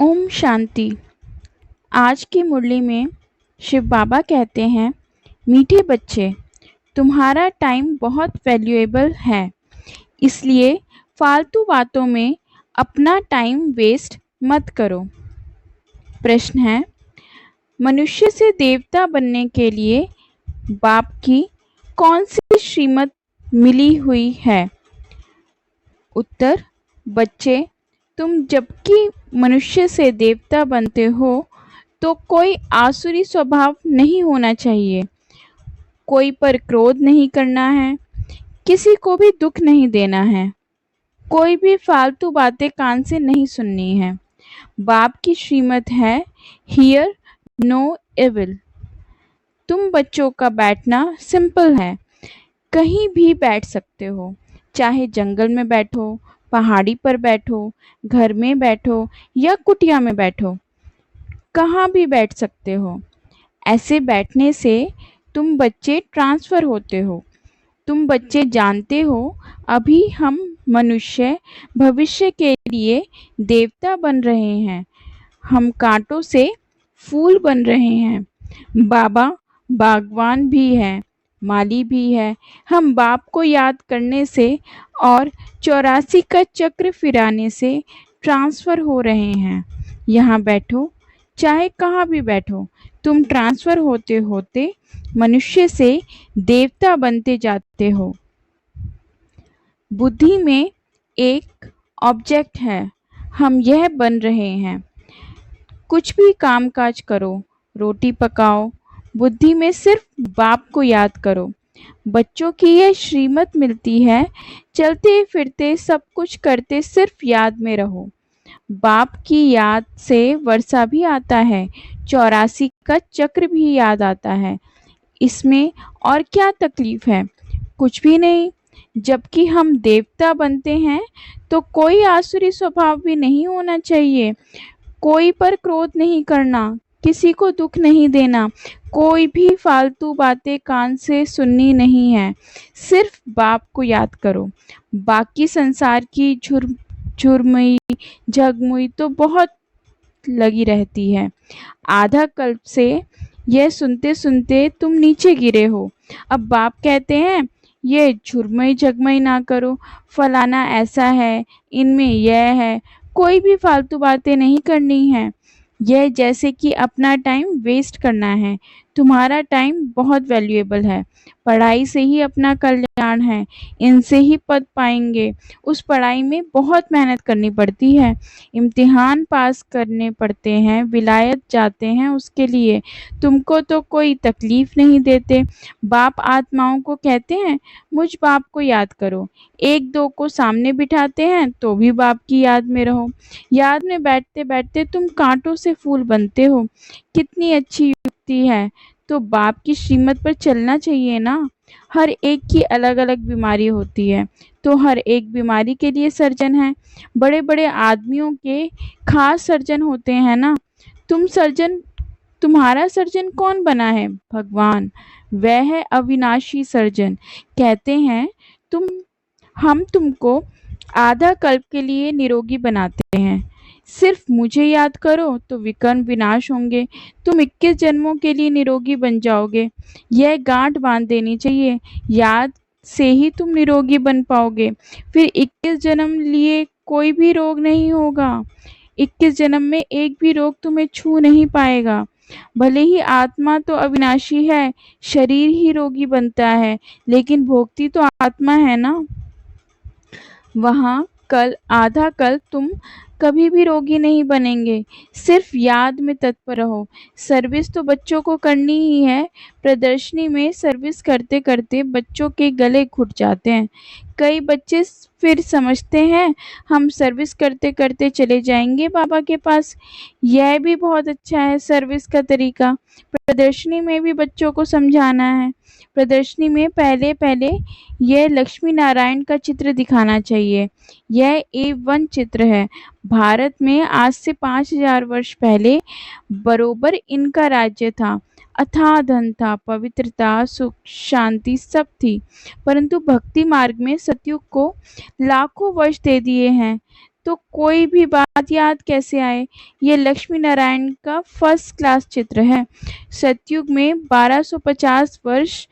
ओम शांति। आज की मुरली में शिव बाबा कहते हैं, मीठे बच्चे, तुम्हारा टाइम बहुत वैल्यूएबल है, इसलिए फालतू बातों में अपना टाइम वेस्ट मत करो। प्रश्न है, मनुष्य से देवता बनने के लिए बाप की कौन सी श्रीमत मिली हुई है? उत्तर, बच्चे, तुम जबकि मनुष्य से देवता बनते हो तो कोई आसुरी स्वभाव नहीं होना चाहिए, कोई पर क्रोध नहीं करना है, किसी को भी दुख नहीं देना है, कोई भी फालतू बातें कान से नहीं सुननी है। बाप की श्रीमत है, हियर नो एविल। तुम बच्चों का बैठना सिंपल है, कहीं भी बैठ सकते हो, चाहे जंगल में बैठो, पहाड़ी पर बैठो, घर में बैठो या कुटिया में बैठो, कहाँ भी बैठ सकते हो। ऐसे बैठने से तुम बच्चे ट्रांसफ़र होते हो। तुम बच्चे जानते हो, अभी हम मनुष्य भविष्य के लिए देवता बन रहे हैं, हम कांटों से फूल बन रहे हैं। बाबा बागवान भी है, माली भी है। हम बाप को याद करने से और 84 का चक्र फिराने से ट्रांसफ़र हो रहे हैं। यहाँ बैठो, चाहे कहाँ भी बैठो, तुम ट्रांसफ़र होते होते मनुष्य से देवता बनते जाते हो। बुद्धि में एक ऑब्जेक्ट है, हम यह बन रहे हैं। कुछ भी काम काज करो, रोटी पकाओ, बुद्धि में सिर्फ बाप को याद करो। बच्चों की यह श्रीमत मिलती है, चलते फिरते सब कुछ करते सिर्फ याद में रहो। बाप की याद से वर्षा भी आता है, 84 का चक्र भी याद आता है। इसमें और क्या तकलीफ है? कुछ भी नहीं। जबकि हम देवता बनते हैं तो कोई आसुरी स्वभाव भी नहीं होना चाहिए, कोई पर क्रोध नहीं करना, किसी को दुख नहीं देना, कोई भी फालतू बातें कान से सुननी नहीं है, सिर्फ बाप को याद करो। बाकी संसार की झुरमुई झगमुई तो बहुत लगी रहती है। आधा कल्प से यह सुनते सुनते तुम नीचे गिरे हो। अब बाप कहते हैं, ये झुरमुई झगमई ना करो, फलाना ऐसा है, इनमें यह है, कोई भी फालतू बातें नहीं करनी है। यह जैसे कि अपना टाइम वेस्ट करना है। तुम्हारा टाइम बहुत वैल्यूएबल है, पढ़ाई से ही अपना कल्याण है, इनसे ही पद पाएंगे। उस पढ़ाई में बहुत मेहनत करनी पड़ती है, इम्तिहान पास करने पड़ते हैं, विलायत जाते हैं उसके लिए। तुमको तो कोई तकलीफ नहीं देते। बाप आत्माओं को कहते हैं, मुझ बाप को याद करो। एक दो को सामने बिठाते हैं तो भी बाप की याद में रहो। याद में बैठते बैठते तुम कांटों से फूल बनते हो। कितनी अच्छी युक्ति है। तो बाप की श्रीमत पर चलना चाहिए ना। हर एक की अलग अलग बीमारी होती है, तो हर एक बीमारी के लिए सर्जन है। बड़े बड़े आदमियों के खास सर्जन होते हैं ना। तुम्हारा सर्जन कौन बना है? भगवान। वह है अविनाशी सर्जन। कहते हैं, हम तुमको आधा कल्प के लिए निरोगी बनाते हैं। सिर्फ मुझे याद करो तो विकर्म विनाश होंगे, तुम 21 जन्मों के लिए निरोगी बन जाओगे। यह गांठ बांध देनी चाहिए, याद से ही तुम निरोगी बन पाओगे। फिर 21 जन्म लिए कोई भी रोग नहीं होगा। 21 जन्म में एक भी रोग तुम्हें छू नहीं पाएगा। भले ही आत्मा तो अविनाशी है, शरीर ही रोगी बनता है, लेकिन भोगती तो आत्मा है ना। वहाँ कल आधा कल तुम कभी भी रोगी नहीं बनेंगे। सिर्फ याद में तत्पर रहो। सर्विस तो बच्चों को करनी ही है। प्रदर्शनी में सर्विस करते करते बच्चों के गले घुट जाते हैं। कई बच्चे फिर समझते हैं, हम सर्विस करते करते चले जाएंगे बाबा के पास। यह भी बहुत अच्छा है सर्विस का तरीका। प्रदर्शनी में भी बच्चों को समझाना है। प्रदर्शनी में पहले पहले यह लक्ष्मी नारायण का चित्र दिखाना चाहिए। यह A1 चित्र है। भारत में आज से 5000 वर्ष पहले बरोबर इनका राज्य था। अथाह धन था, पवित्रता, सुख, शांति सब थी। परंतु भक्ति मार्ग में सतयुग को लाखों वर्ष दे दिए हैं, तो कोई भी बात याद कैसे आए। ये लक्ष्मी नारायण का फर्स्ट क्लास चित्र है। सतयुग में 1250 वर्ष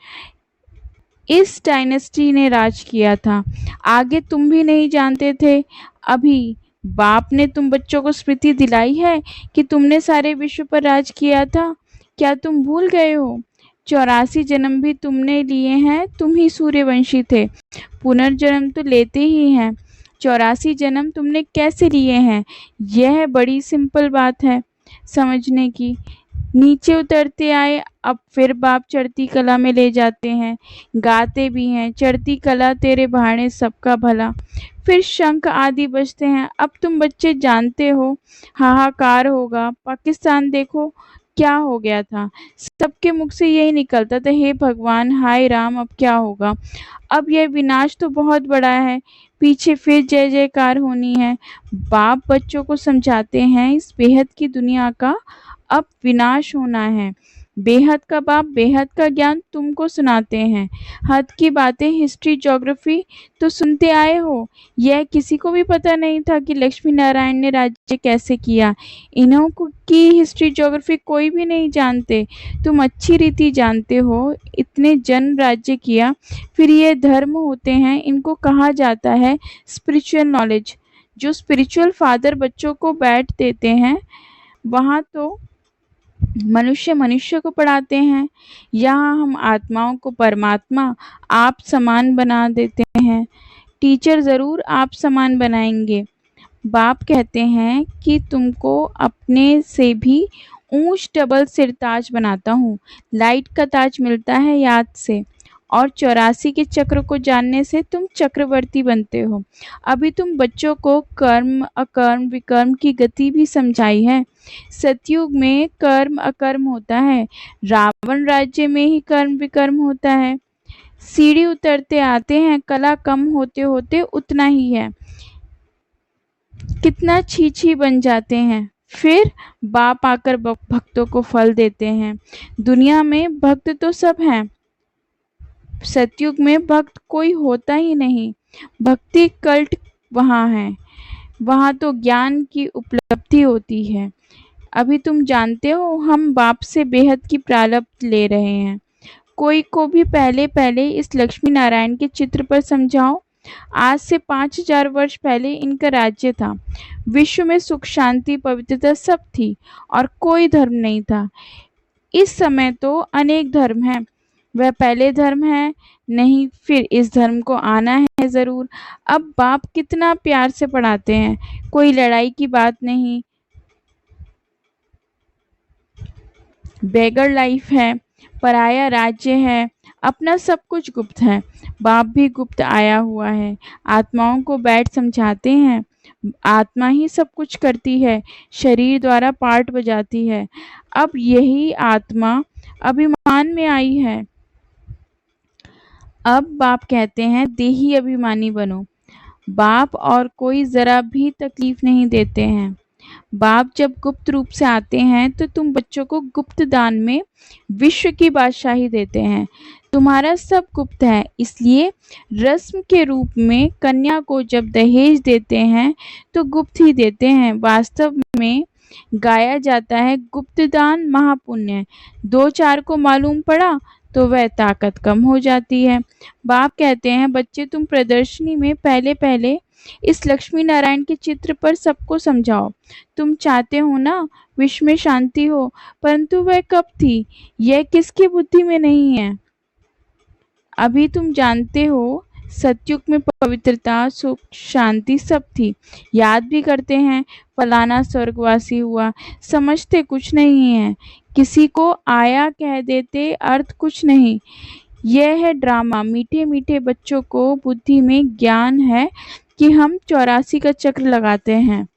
इस डायनेस्टी ने राज किया था। आगे तुम भी नहीं जानते थे। अभी बाप ने तुम बच्चों को स्मृति दिलाई है कि तुमने सारे विश्व पर राज किया था। क्या तुम भूल गए हो? 84 जन्म भी तुमने लिए हैं। तुम ही सूर्यवंशी थे। पुनर्जन्म तो लेते ही हैं। 84 जन्म तुमने कैसे लिए हैं? यह बड़ी सिंपल बात है समझने की। नीचे उतरते आए, अब फिर बाप चढ़ती कला में ले जाते हैं। गाते भी हैं, चढ़ती कला तेरे भाणे सबका भला। फिर शंख आदि बजते हैं। अब तुम बच्चे जानते हो हाहाकार होगा। पाकिस्तान देखो क्या हो गया था। सबके मुख से यही निकलता था, हे भगवान, हाय राम, अब क्या होगा। अब यह विनाश तो बहुत बड़ा है। पीछे फिर जय जयकार होनी है। बाप बच्चों को समझाते हैं, इस बेहद की दुनिया का अब विनाश होना है। बेहद का बाप बेहद का ज्ञान तुमको सुनाते हैं। हद की बातें हिस्ट्री ज्योग्राफी तो सुनते आए हो। यह किसी को भी पता नहीं था कि लक्ष्मी नारायण ने राज्य कैसे किया। इन्हों की हिस्ट्री ज्योग्राफी कोई भी नहीं जानते। तुम अच्छी रीति जानते हो। इतने जन राज्य किया। फिर ये धर्म होते हैं, इनको कहा जाता है स्पिरिचुअल नॉलेज। जो स्पिरिचुअल फादर बच्चों को बैठ देते हैं, वहाँ तो मनुष्य मनुष्य को पढ़ाते हैं। यहाँ हम आत्माओं को परमात्मा आप समान बना देते हैं। टीचर ज़रूर आप समान बनाएंगे। बाप कहते हैं कि तुमको अपने से भी ऊंच डबल सिर ताज बनाता हूँ। लाइट का ताज मिलता है याद से, और 84 के चक्र को जानने से तुम चक्रवर्ती बनते हो। अभी तुम बच्चों को कर्म अकर्म विकर्म की गति भी समझाई है। सतयुग में कर्म अकर्म होता है। रावण राज्य में ही कर्म विकर्म होता है। सीढ़ी उतरते आते हैं, कला कम होते होते उतना ही है। कितना छी बन जाते हैं। फिर बाप आकर भक्तों को फल देते हैं। दुनिया में भक्त तो सब हैं। सतयुग में भक्त कोई होता ही नहीं। भक्ति कल्ट वहाँ है। वहाँ तो ज्ञान की उपलब्धि होती है। अभी तुम जानते हो हम बाप से बेहद की प्रारब्ध ले रहे हैं। कोई को भी पहले पहले इस लक्ष्मी नारायण के चित्र पर समझाओ। आज से 5000 वर्ष पहले इनका राज्य था। विश्व में सुख शांति पवित्रता सब थी और कोई धर्म नहीं था। इस समय तो अनेक धर्म हैं। वह पहले धर्म है नहीं, फिर इस धर्म को आना है ज़रूर। अब बाप कितना प्यार से पढ़ाते हैं। कोई लड़ाई की बात नहीं। बेगर लाइफ है, पराया राज्य है, अपना सब कुछ गुप्त है। बाप भी गुप्त आया हुआ है। आत्माओं को बैठ समझाते हैं। आत्मा ही सब कुछ करती है, शरीर द्वारा पार्ट बजाती है। अब यही आत्मा अभिमान में आई है। अब बाप कहते हैं देही अभिमानी बनो। बाप और कोई ज़रा भी तकलीफ नहीं देते हैं। बाप जब गुप्त रूप से आते हैं तो तुम बच्चों को गुप्त दान में विश्व की बादशाही देते हैं। तुम्हारा सब गुप्त है, इसलिए रस्म के रूप में कन्या को जब दहेज देते हैं तो गुप्त ही देते हैं। वास्तव में गाया जाता है गुप्त दान महापुण्य। 2-4 को मालूम पड़ा तो वह ताकत कम हो जाती है। बाप कहते हैं बच्चे तुम प्रदर्शनी में पहले पहले इस लक्ष्मी नारायण के चित्र पर सबको समझाओ। तुम चाहते हो ना विश्व में शांति हो, परंतु वह कब थी यह किसकी बुद्धि में नहीं है। अभी तुम जानते हो सतयुग में पवित्रता सुख शांति सब थी। याद भी करते हैं फलाना स्वर्गवासी हुआ, समझते कुछ नहीं है। किसी को आया कह देते, अर्थ कुछ नहीं। यह है ड्रामा। मीठे मीठे बच्चों को बुद्धि में ज्ञान है कि हम 84 का चक्र लगाते हैं,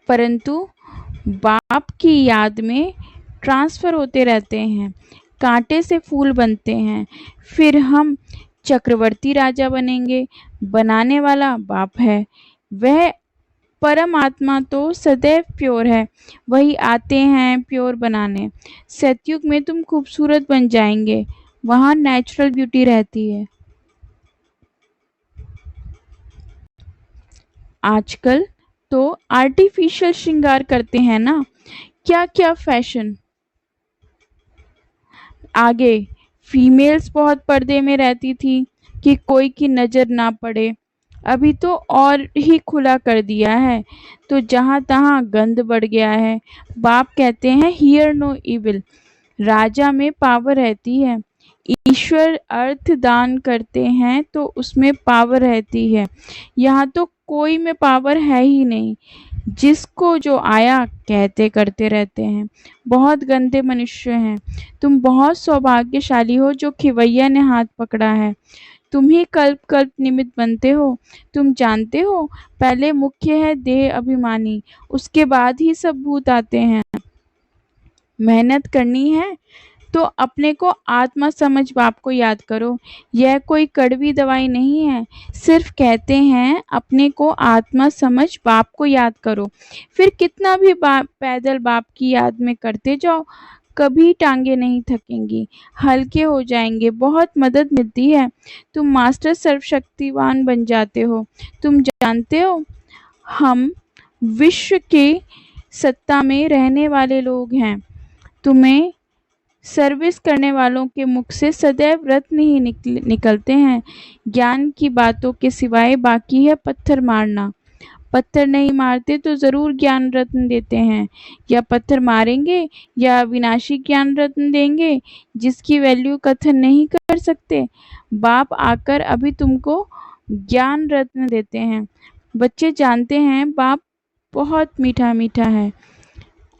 परंतु बाप की याद में ट्रांसफ़र होते रहते हैं। कांटे से फूल बनते हैं। फिर हम चक्रवर्ती राजा बनेंगे। बनाने वाला बाप है। वह परम आत्मा तो सदैव प्योर है। वही आते हैं प्योर बनाने। सतयुग में तुम खूबसूरत बन जाएंगे। वहाँ नेचुरल ब्यूटी रहती है। आजकल तो आर्टिफिशियल श्रृंगार करते हैं ना, क्या क्या फैशन। आगे, फीमेल्स बहुत पर्दे में रहती थी कि कोई की नज़र ना पड़े। अभी तो और ही खुला कर दिया है, तो जहाँ तहाँ गंद बढ़ गया है। बाप कहते हैं हियर नो इविल। राजा में पावर रहती है। ईश्वर अर्थ दान करते हैं तो उसमें पावर रहती है। यहाँ तो कोई में पावर है ही नहीं। जिसको जो आया कहते करते रहते हैं। बहुत गंदे मनुष्य हैं। तुम बहुत सौभाग्यशाली हो जो खिवैया ने हाथ पकड़ा है। तुम ही कल्प कल्प निमित्त बनते हो। तुम जानते हो, पहले मुख्य है देह अभिमानी, उसके बाद ही सब भूत आते हैं। मेहनत करनी है तो अपने को आत्मा समझ बाप को याद करो। यह कोई कड़वी दवाई नहीं है। सिर्फ कहते हैं अपने को आत्मा समझ बाप को याद करो। फिर कितना भी पैदल बाप की याद में करते जाओ, कभी टांगे नहीं थकेंगी, हल्के हो जाएंगे। बहुत मदद मिलती है। तुम मास्टर सर्वशक्तिवान बन जाते हो। तुम जानते हो, हम विश्व के सत्ता में रहने वाले लोग हैं। तुम्हें सर्विस करने वालों के मुख से सदैव रत्न ही निकलते हैं। ज्ञान की बातों के सिवाय बाकी है पत्थर मारना। पत्थर नहीं मारते तो जरूर ज्ञान रत्न देते हैं। या पत्थर मारेंगे या विनाशी ज्ञान रत्न देंगे जिसकी वैल्यू कथन नहीं कर सकते। बाप आकर अभी तुमको ज्ञान रत्न देते हैं। बच्चे जानते हैं बाप बहुत मीठा मीठा है।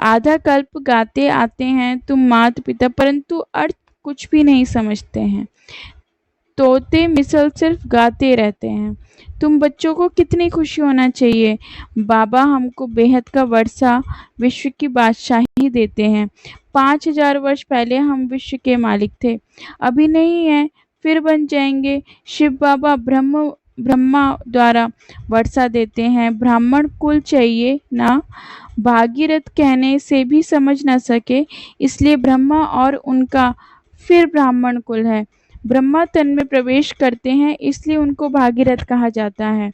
आधा कल्प गाते आते हैं तुम माता पिता, परंतु अर्थ कुछ भी नहीं समझते हैं। तोते मिसल सिर्फ गाते रहते हैं। तुम बच्चों को कितनी खुशी होना चाहिए। बाबा हमको बेहद का वर्षा विश्व की बादशाही देते हैं। 5000 वर्ष पहले हम विश्व के मालिक थे, अभी नहीं है, फिर बन जाएंगे। शिव बाबा ब्रह्मा द्वारा वर्षा देते हैं। ब्राह्मण कुल चाहिए ना। भागीरथ कहने से भी समझ न सके, इसलिए ब्रह्मा और उनका फिर ब्राह्मण कुल है। ब्रह्मा तन में प्रवेश करते हैं, इसलिए उनको भागीरथ कहा जाता है।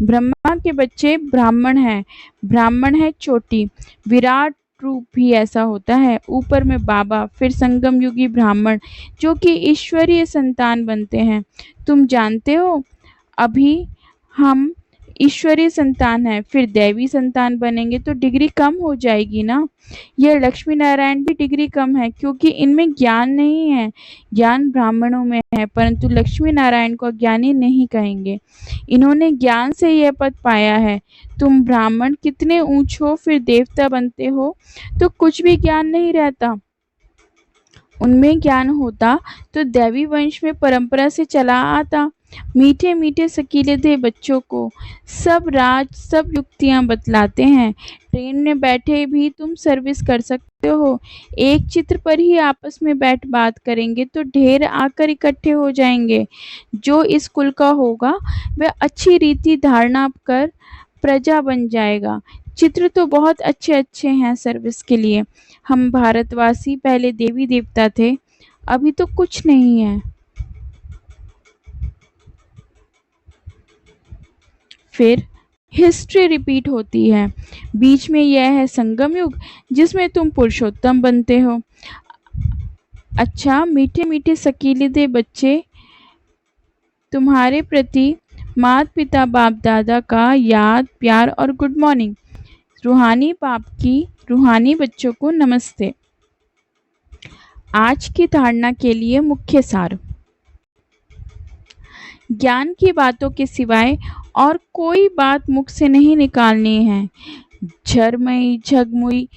ब्रह्मा के बच्चे ब्राह्मण हैं। ब्राह्मण है चोटी। विराट रूप भी ऐसा होता है। ऊपर में बाबा, फिर संगम युगी ब्राह्मण जो कि ईश्वरीय संतान बनते हैं। तुम जानते हो, अभी हम ईश्वरीय संतान है, फिर दैवी संतान बनेंगे तो डिग्री कम हो जाएगी ना। यह लक्ष्मी नारायण भी डिग्री कम है क्योंकि इनमें ज्ञान नहीं है। ज्ञान ब्राह्मणों में है, परंतु लक्ष्मी नारायण को ज्ञानी नहीं कहेंगे। इन्होंने ज्ञान से यह पद पाया है। तुम ब्राह्मण कितने ऊंच हो, फिर देवता बनते हो तो कुछ भी ज्ञान नहीं रहता। उनमें ज्ञान होता तो दैवी वंश में परंपरा से चला आता। मीठे मीठे सकीले दे बच्चों को सब राज सब युक्तियां बतलाते हैं। ट्रेन में बैठे भी तुम सर्विस कर सकते हो। एक चित्र पर ही आपस में बैठ बात करेंगे तो ढेर आकर इकट्ठे हो जाएंगे। जो इस कुल का होगा वह अच्छी रीति धारणा कर प्रजा बन जाएगा। चित्र तो बहुत अच्छे अच्छे हैं सर्विस के लिए। हम भारतवासी पहले देवी देवता थे, अभी तो कुछ नहीं है। फिर हिस्ट्री रिपीट होती है। बीच में यह है संगम युग जिसमें तुम पुरुषोत्तम बनते हो। अच्छा, मीठे मीठे सकीले दे बच्चे, तुम्हारे प्रति माता पिता बाप दादा का याद प्यार और गुड मॉर्निंग। रूहानी बाप की रूहानी बच्चों को नमस्ते। आज की धारणा के लिए मुख्य सार। ज्ञान की बातों के सिवाय और कोई बात मुख से नहीं निकालनी है। झरमई झगमुई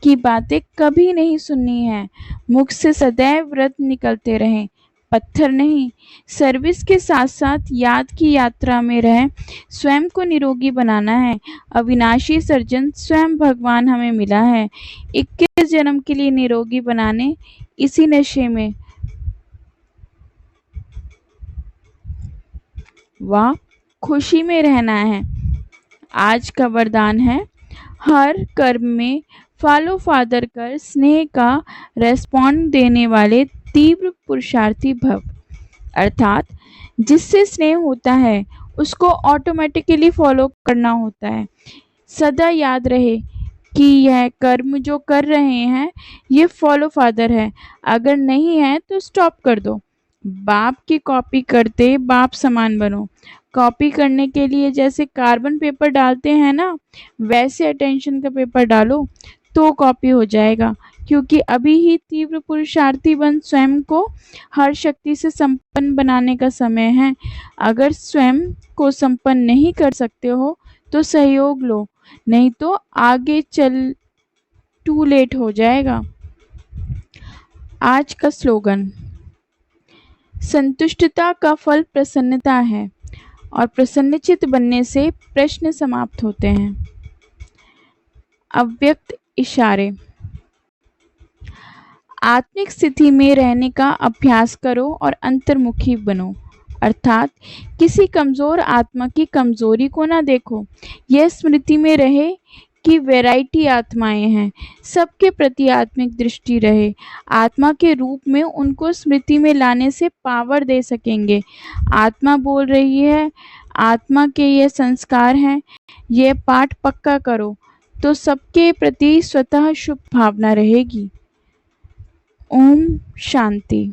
की बातें कभी नहीं सुननी है। मुख से सदैव व्रत निकलते रहें, पत्थर नहीं। सर्विस के साथ साथ याद की यात्रा में रह स्वयं को निरोगी बनाना है। अविनाशी सर्जन स्वयं भगवान हमें मिला है। 21 जन्म के लिए निरोगी बनाने इसी नशे में वाह खुशी में रहना है। आज का वरदान है, हर कर्म में फॉलो फादर कर स्नेह का रेस्पॉन्ड देने वाले तीव्र पुरुषार्थी भव। अर्थात जिससे स्नेह होता है उसको ऑटोमेटिकली फॉलो करना होता है। सदा याद रहे कि यह कर्म जो कर रहे हैं ये फॉलो फादर है, अगर नहीं है तो स्टॉप कर दो। बाप की कॉपी करते बाप समान बनो। कॉपी करने के लिए जैसे कार्बन पेपर डालते हैं ना, वैसे अटेंशन का पेपर डालो तो कॉपी हो जाएगा। क्योंकि अभी ही तीव्र पुरुषार्थी बन स्वयं को हर शक्ति से संपन्न बनाने का समय है। अगर स्वयं को संपन्न नहीं कर सकते हो तो सहयोग लो, नहीं तो आगे चल टू लेट हो जाएगा। आज का स्लोगन, संतुष्टता का फल प्रसन्नता है और प्रसन्नचित्त बनने से प्रश्न समाप्त होते हैं। अव्यक्त इशारे, आत्मिक स्थिति में रहने का अभ्यास करो और अंतर्मुखी बनो, अर्थात किसी कमजोर आत्मा की कमजोरी को ना देखो। यह स्मृति में रहे कि वैरायटी आत्माएं हैं, सबके प्रति आत्मिक दृष्टि रहे। आत्मा के रूप में उनको स्मृति में लाने से पावर दे सकेंगे। आत्मा बोल रही है, आत्मा के ये संस्कार हैं, यह पाठ पक्का करो तो सबके प्रति स्वतः शुभ भावना रहेगी। ओम शांति।